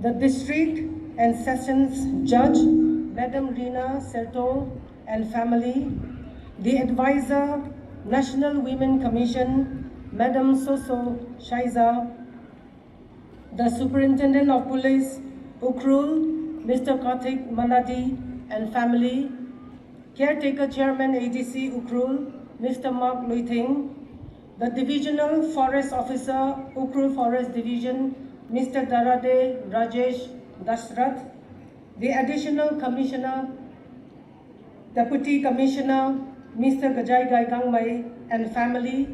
the District and Sessions Judge, Madam Rina Serto and family, the Advisor, National Women Commission, Madam Soso Shaiza, the Superintendent of Police, Ukhrul, Mr. Karthik Maladi and family, Caretaker Chairman ADC Ukhrul, Mr. Mark Luiting, the Divisional Forest Officer, Ukhrul Forest Division, Mr. Darade Rajesh Dashrath, the Additional Commissioner, Deputy Commissioner, Mr. Gajai Gaigangmai and family,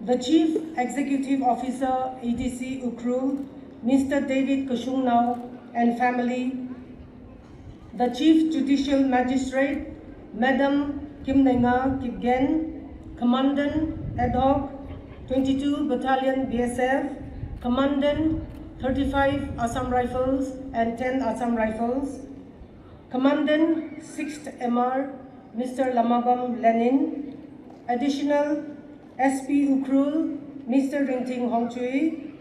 the Chief Executive Officer, ADC Ukhrul, Mr. David Kushungnau and family, the Chief Judicial Magistrate, Madam Kim Nenga Kipgen, Commandant Ad hoc 22 Battalion BSF, Commandant 35 Assam Rifles and 10 Assam Rifles, Commandant 6th MR, Mr. Lamagam Lenin, Additional SP Ukhrul, Mr. Ringting Hongchui,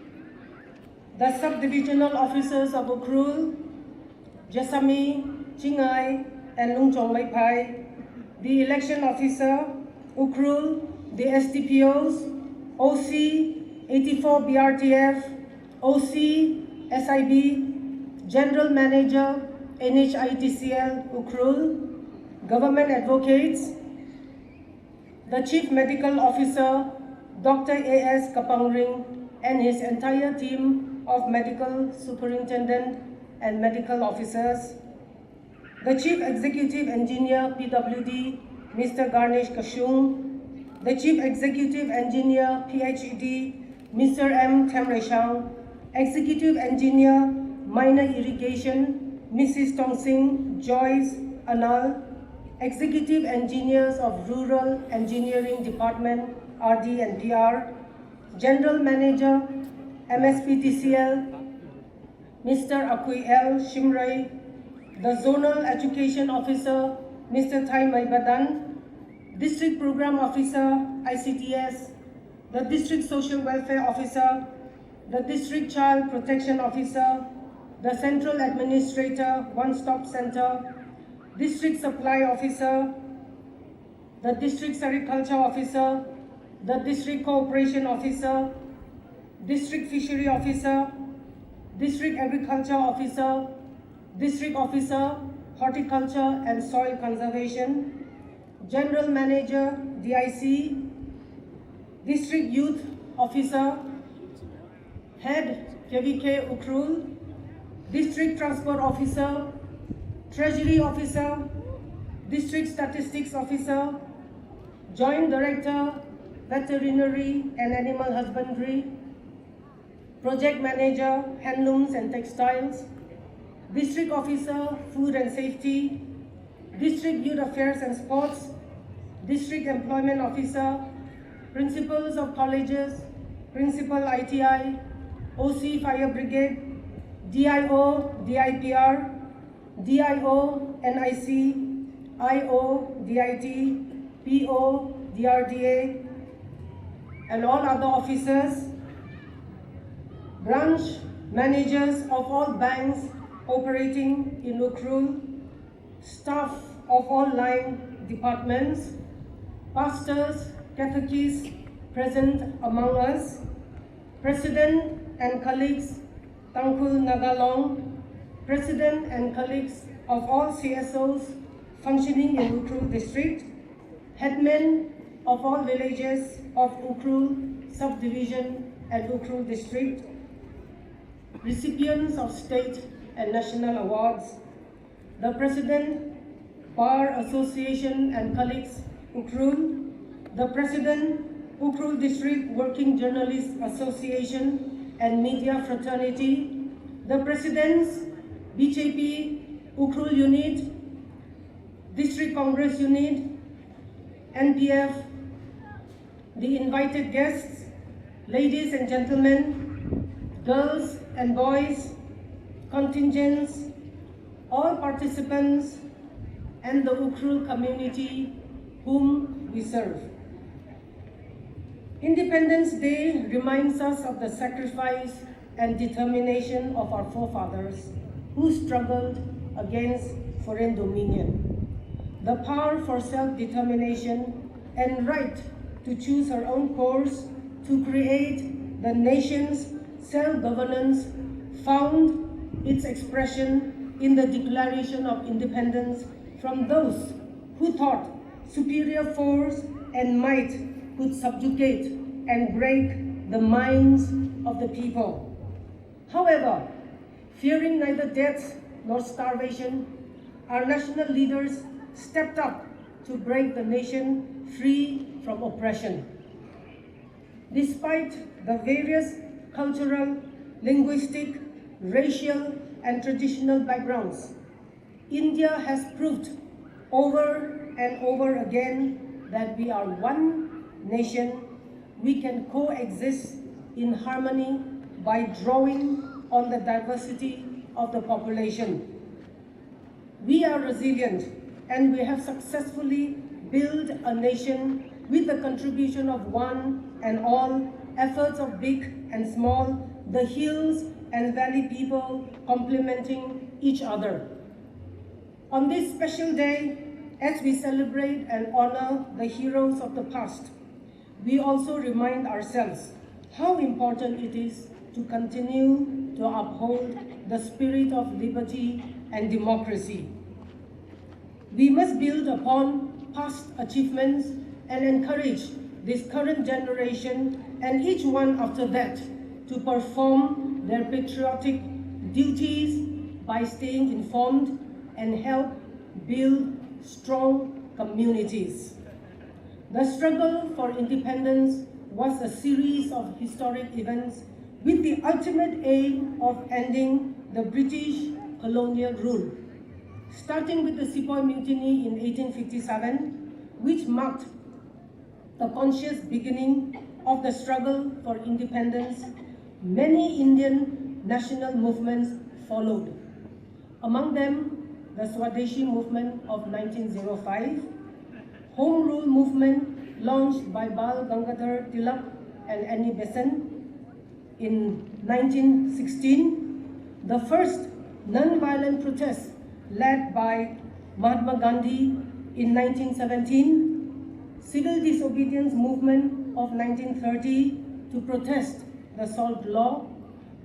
the Sub-Divisional Officers of Ukhrul, Jasami, Chingai, and Lungchong Laipai, the Election Officer, Ukhrul, the STPOs, OC, 84 BRTF, OC, SIB, General Manager, NHITCL, Ukhrul, Government Advocates, the Chief Medical Officer, Dr. A.S. Kapangring, and his entire team of Medical Superintendent and Medical Officers, the Chief Executive Engineer, PWD, Mr. Garnesh Kashung, the Chief Executive Engineer, PhD, Mr. M. Temreshang, Executive Engineer, Minor Irrigation, Mrs. Tongsing Joyce Anal, Executive Engineers of Rural Engineering Department, RD and PR, General Manager, MSPTCL, Mr. Akui L. Shimrai, the Zonal Education Officer, Mr. Thai Maibadan, District Program Officer, ICTS, the District Social Welfare Officer, the District Child Protection Officer, the Central Administrator, One Stop Center, District Supply Officer, the District Sericulture Officer, the District Cooperation Officer, District Fishery Officer, District Agriculture Officer, District Officer, Horticulture and Soil Conservation, General Manager, DIC, District Youth Officer, Head KVK Ukhrul, District Transport Officer, Treasury Officer, District Statistics Officer, Joint Director, Veterinary and Animal Husbandry, Project Manager, Handlooms and Textiles, District Officer, Food and Safety, District Youth Affairs and Sports, District Employment Officer, Principals of Colleges, Principal ITI, OC Fire Brigade, DIO, DIPR, DIO, NIC, IO, DIT, PO, DRDA, and all other officers, branch managers of all banks operating in Ukhrul, staff of all line departments, pastors, catechists present among us, President and colleagues, Tangkhul Nagalong, President and colleagues of all CSOs functioning in Ukhrul district, headmen of all villages of Ukhrul subdivision and Ukhrul district, recipients of state and national awards, the President, Bar Association and colleagues, Ukhrul, the President, Ukhrul District Working Journalists Association and Media Fraternity, the President's BJP Ukhrul Unit, District Congress Unit, NPF, the invited guests, ladies and gentlemen, girls and boys, contingents, all participants, and the Ukhrul community whom we serve. Independence Day reminds us of the sacrifice and determination of our forefathers who struggled against foreign dominion. The power for self-determination and right to choose her own course to create the nation's self-governance found its expression in the Declaration of Independence from those who thought superior force and might could subjugate and break the minds of the people. However, fearing neither death nor starvation, our national leaders stepped up to break the nation free from oppression. Despite the various cultural, linguistic, racial, and traditional backgrounds, India has proved over and over again that we are one nation. We can coexist in harmony by drawing on the diversity of the population. We are resilient and we have successfully built a nation with the contribution of one and all, efforts of big and small, the hills and valley people complementing each other. On this special day, as we celebrate and honor the heroes of the past, we also remind ourselves how important it is to continue to uphold the spirit of liberty and democracy. We must build upon past achievements and encourage this current generation and each one after that to perform their patriotic duties by staying informed and help build strong communities. The struggle for independence was a series of historic events with the ultimate aim of ending the British colonial rule, starting with the Sepoy Mutiny in 1857, which marked the conscious beginning of the struggle for independence. Many Indian national movements followed. Among them, the Swadeshi movement of 1905, Home Rule movement launched by Bal Gangadhar Tilak and Annie Besant in 1916, the first non-violent protest led by Mahatma Gandhi in 1917, civil disobedience movement of 1930 to protest the Salt Law,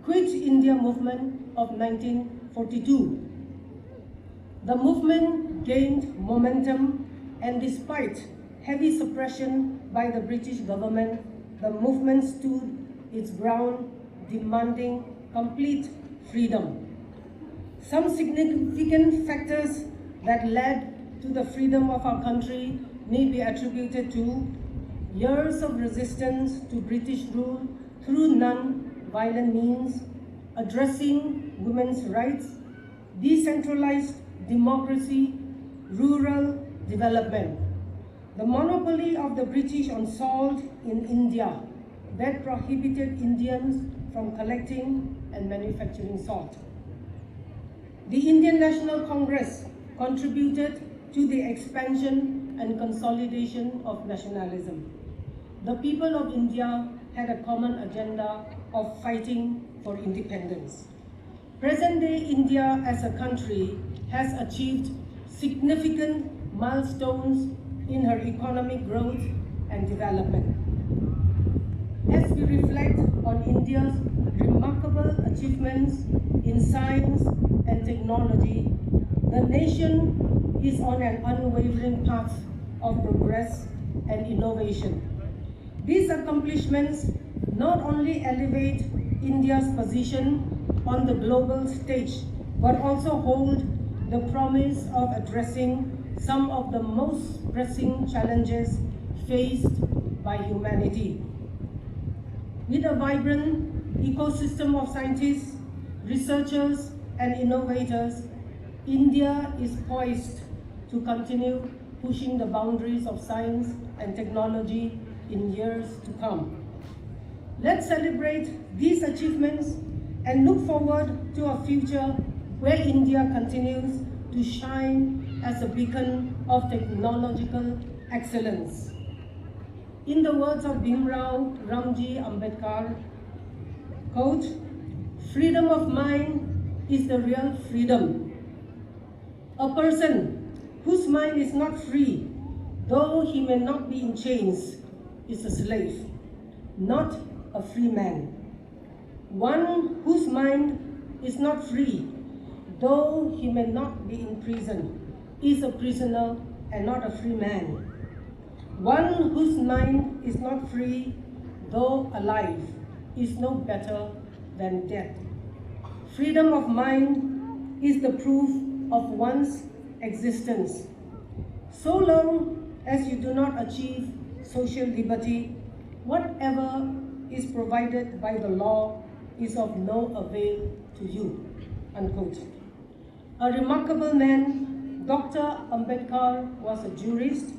Quit India movement of 1942. The movement gained momentum, and despite heavy suppression by the British government, the movement stood its ground, demanding complete freedom. Some significant factors that led to the freedom of our country may be attributed to years of resistance to British rule through non-violent means, addressing women's rights, decentralized democracy, rural development, the monopoly of the British on salt in India that prohibited Indians from collecting and manufacturing salt. The Indian National Congress contributed to the expansion and consolidation of nationalism. The people of India had a common agenda of fighting for independence. Present-day India as a country has achieved significant milestones in her economic growth and development. As we reflect on India's remarkable achievements in science and technology, the nation is on an unwavering path of progress and innovation. These accomplishments not only elevate India's position on the global stage, but also hold the promise of addressing some of the most pressing challenges faced by humanity. With a vibrant ecosystem of scientists, researchers, and innovators, India is poised to continue pushing the boundaries of science and technology in years to come. Let's celebrate these achievements and look forward to a future where India continues to shine as a beacon of technological excellence. In the words of Bhimrao Ramji Ambedkar, quote, Freedom of mind is the real freedom. A person whose mind is not free, though he may not be in chains, is a slave, not a free man. One whose mind is not free, though he may not be in prison, is a prisoner and not a free man. One whose mind is not free, though alive, is no better than dead. Freedom of mind is the proof of one's existence. So long as you do not achieve social liberty, whatever is provided by the law is of no avail to you." Unquote. A remarkable man, Dr. Ambedkar was a jurist,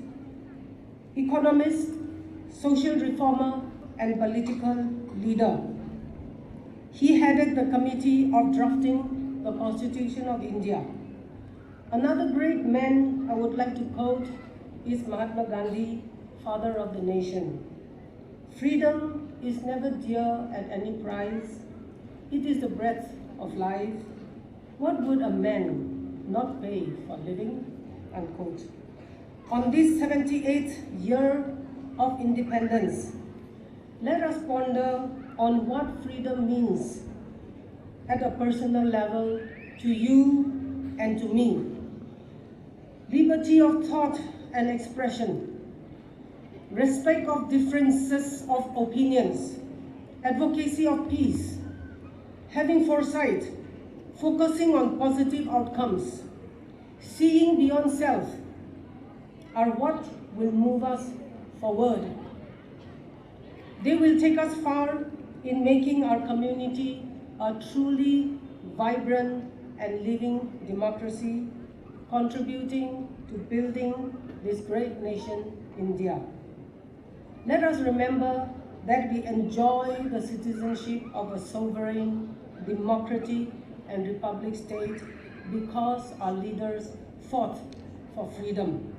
economist, social reformer, and political leader. He headed the committee of drafting the Constitution of India. Another great man I would like to quote is Mahatma Gandhi, father of the nation. Freedom is never dear at any price. It is the breath of life. What would a man not pay for living? Unquote. On this 78th year of independence, let us ponder on what freedom means at a personal level to you and to me. Liberty of thought and expression, respect of differences of opinions, advocacy of peace, having foresight, focusing on positive outcomes, seeing beyond self, are what will move us forward. They will take us far in making our community a truly vibrant and living democracy, contributing to building this great nation, India. Let us remember that we enjoy the citizenship of a sovereign, democratic, and republic state because our leaders fought for freedom.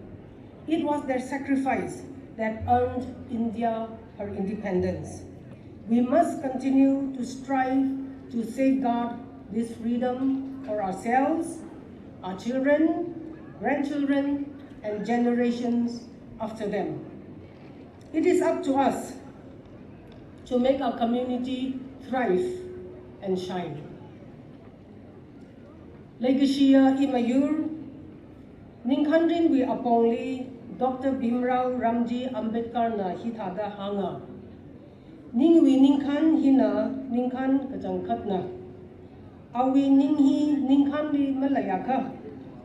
It was their sacrifice that earned India her independence. We must continue to strive to safeguard this freedom for ourselves, our children, grandchildren, and generations after them. It is up to us to make our community thrive and shine. Legacia Imayur, Ninkhandrin we apongli Dr. Bhimrao Ramji Ambedkar na hitada hanga. Ningwi Ninkhan hina Ninkhan kajangkhatna. Awi ninghi Ninkhanli malayaka.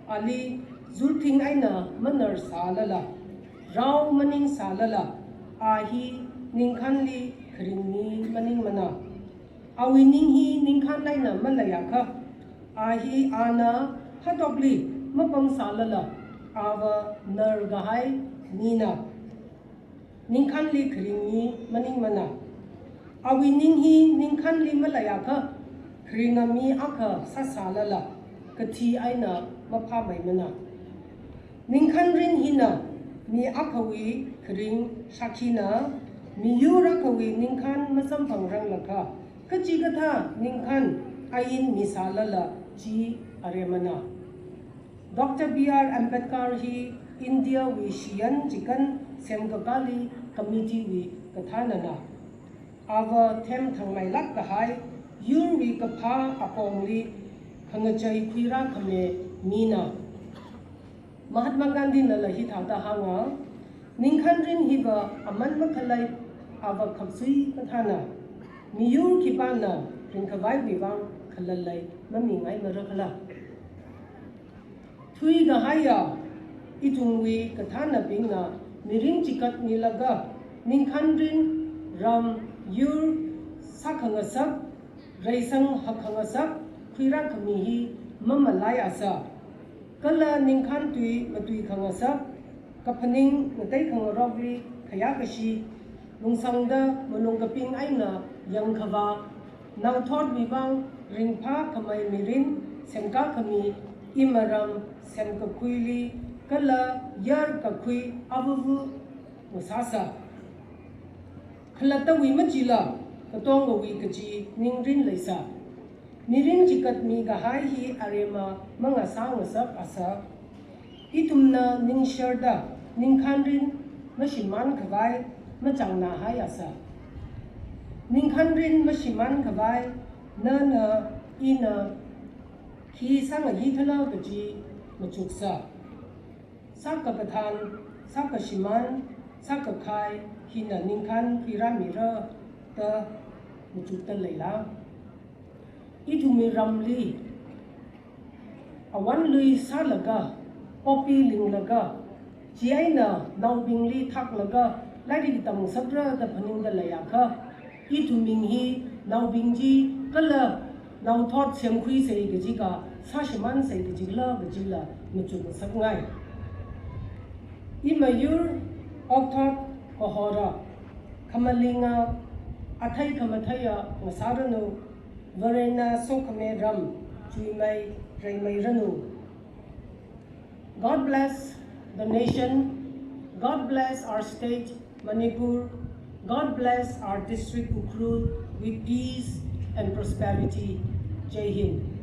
Ali zulting aina manar salala. Rao maning salala. Ahi Ninkhanli kringni maning mana. Awi ninghi Ninkhan aina malayaka. Ahi ana hatobli mapam salala. Ava nergahai nina. Ninkhanli kringni maning mana. Awi ninghi Ninkhanli malayaka. Kringami aka sasalala. Kati aina mapamay mana. Ninkhanrin hina. Mi akawi kring shakina. Mi yurakawi Ninkhan masampangrang laka. Kachigata Ninkhan ayin misalala ji aremana. Dr. B.R. Ambedkar hi India wi shiyan jikan semgakali committee wi kathanana. Ava them thangmailak kahai yur wi kapha apongli khangachai khwira khame mina. Mahatma Gandhi nala hithata hanga Ninkhanrin hiba aman makhalai ava khapsui kathana. Miyur kipana mikhavai wuivang khalei mamingai marakhala. Thui gahaya itungwi kathana bingna miring chikat nilaga Ninkhanrin ram yur sakhangasak raisang hakhangasak khwira khamihi mamalai asa. Kala Ninkhan tui matui khangasak kapaning natai khangarogli kayakha lungsangda manungkaping aina yangkhava nauthot wuivang ringpha khamai mirin semka khami imaram semka kuili kala yar kakhui avuvu musasa khalata wi machila katonga wi kaji ningrin leisa miring jikat mi gahai hi arema mangasang asak asa itumna ningshiya ningkhanrin mashiman khavai machangna hai asa ningkhanrin mashiman khavai na eina hi sang hitharan gaji machuksa saka pathan saka shiman saka khai hina ningkhan piramira ta machukta leila itumi ramli awan lui salaga popi linglaga chiaina naubingli thaklaga lari tam sabra da phaning da layakha ituming hi naubingji kala naw thot semkhui sei gaji ka sashiman sei gaji la muchuk sakngai imayur okthot kohora kamalinga athai kamathaya ngasaranu varena sokhame ram chuimai raimai ranu. God bless the nation, God bless our state Manipur, God bless our district Ukhrul with peace and prosperity. Jai Hind.